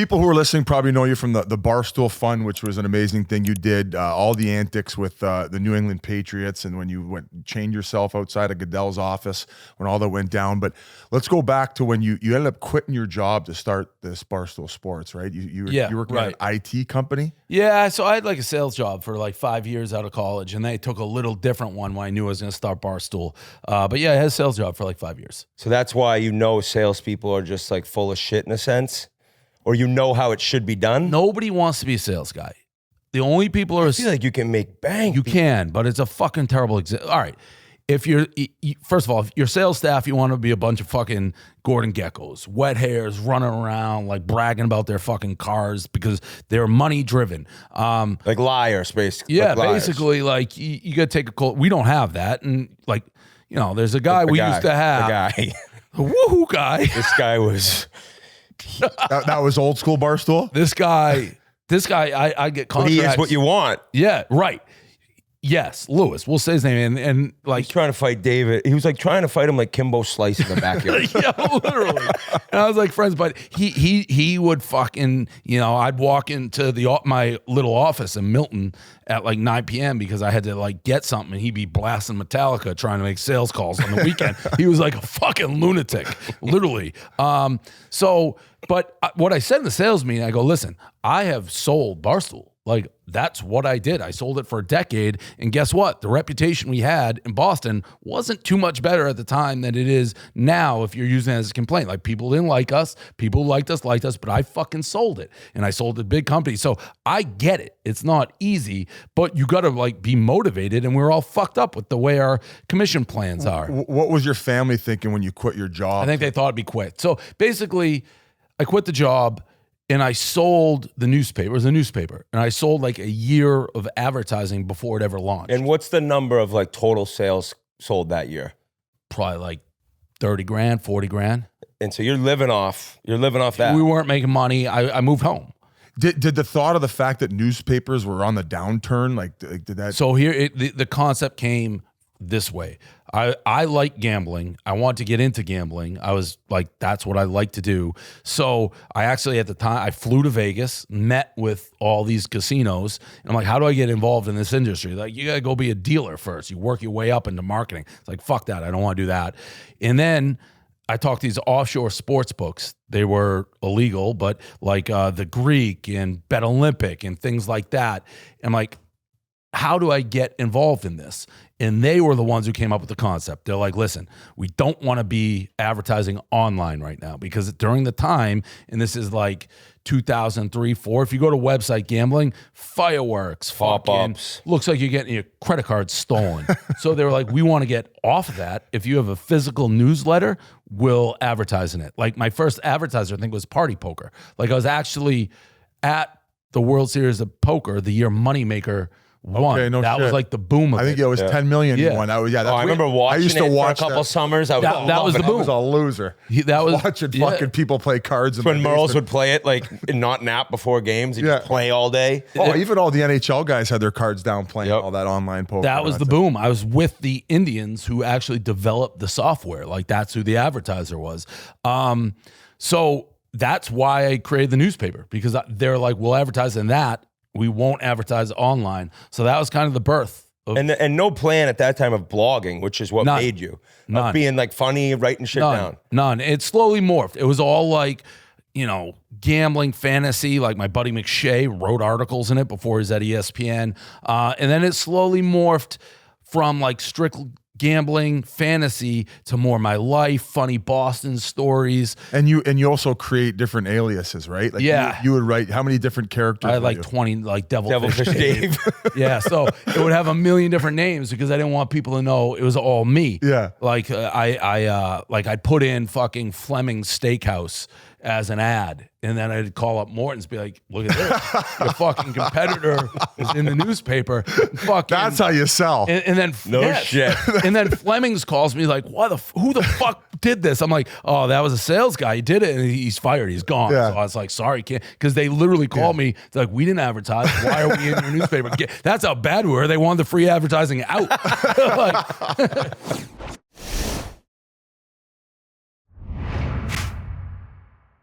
people who are listening probably know you from the Barstool Fund, which was an amazing thing you did. All the antics with the New England Patriots, and when you chained yourself outside of Goodell's office when all that went down. But let's go back to when you ended up quitting your job to start this Barstool Sports, right? You were working at an IT company? Yeah, so I had like a sales job for like 5 years out of college, and they took a little different one when I knew I was going to start Barstool. But yeah, I had a sales job for like 5 years. So that's why salespeople are just like full of shit in a sense? Or how it should be done? Nobody wants to be a sales guy. The only people are... I feel like you can make bank. You can, but it's a fucking terrible example. All right. If first of all, if your sales staff, you want to be a bunch of fucking Gordon Geckos, wet hairs, running around, like bragging about their fucking cars because they're money driven. Like liars, basically. Yeah, like liars. Basically, like you got to take a call. We don't have that. And like, there's a guy used to have. The guy. A woohoo guy. This guy was... that was old school Barstool? This guy, I get contracts. He is what you want. Yeah, right. Yes, Lewis. We'll say his name. And like... He's trying to fight David. He was like trying to fight him like Kimbo Slice in the backyard. Yeah, literally. And I was like friends, but he would fucking, I'd walk into my little office in Milton at like 9 p.m. because I had to like get something, and he'd be blasting Metallica trying to make sales calls on the weekend. He was like a fucking lunatic, literally. But what I said in the sales meeting, I go, listen, I have sold Barstool. Like, that's what I did. I sold it for a decade. And guess what? The reputation we had in Boston wasn't too much better at the time than it is now if you're using it as a complaint. Like, people didn't like us. People liked us, but I fucking sold it. And I sold it to big companies. So I get it. It's not easy, but you got to like be motivated. And we're all fucked up with the way our commission plans are. What was your family thinking when you quit your job? I think they thought it'd be quit. So basically, I quit the job. And I sold the newspaper. It was a newspaper. And I sold like a year of advertising before it ever launched. And what's the number of like total sales sold that year? Probably like 30 grand, 40 grand. And so you're living off that. We weren't making money. I moved home. Did the thought of the fact that newspapers were on the downturn, did that? So here, the concept came this way. I like gambling. I want to get into gambling. I was like, that's what I like to do. So I actually, at the time, I flew to Vegas, met with all these casinos. And I'm like, how do I get involved in this industry? Like, you got to go be a dealer first. You work your way up into marketing. It's like, fuck that. I don't want to do that. And then I talked to these offshore sports books. They were illegal, but like the Greek and Bet Olympic and things like that. And I'm like, how do I get involved in this? And they were the ones who came up with the concept. They're like, listen, we don't want to be advertising online right now because during the time, and this is like 2003, 2004, if you go to website gambling, fireworks, pop-ups, looks like you're getting your credit card stolen. So they were like, we want to get off of that. If you have a physical newsletter, we'll advertise in it. Like my first advertiser, I think, was Party Poker. Like I was actually at the World Series of Poker the year Moneymaker won. Okay, no that shit. was like the boom of it. I think it was 10 million he won. That was, I remember watching it for a couple summers. That was the boom. I was a loser. That was watching fucking people play cards. When Merles would play it, like, and not nap before games. He'd just play all day. Oh, even all the NHL guys had their cards down playing all that online poker. That was the boom. I was with the Indians who actually developed the software. Like, that's who the advertiser was. So that's why I created the newspaper, because they're like, we'll advertise in that. We won't advertise online. So that was kind of the birth. And no plan at that time of blogging, which is what made you. Of being like funny, writing shit down. None. It slowly morphed. It was all like, gambling fantasy. Like my buddy McShay wrote articles in it before he was at ESPN. And then it slowly morphed from like strict gambling fantasy to more my life, funny Boston stories. And you also create different aliases, right? Like you would write, how many different characters? I had like 20, like Devilfish Dave. Yeah, so it would have a million different names because I didn't want people to know it was all me. Yeah, like I'd put in fucking Fleming's Steakhouse as an ad, and then I'd call up Morton's, be like, look at this, your fucking competitor is in the newspaper. Fucking, that's how you sell. And then shit. And then Fleming's calls me like, who the fuck did this? I'm like, oh, that was a sales guy. He did it, and he's fired. He's gone. Yeah. So I was like, sorry, can't, because they literally called me. They're like, we didn't advertise. Why are we in your newspaper? That's how bad we were. They wanted the free advertising out. Like,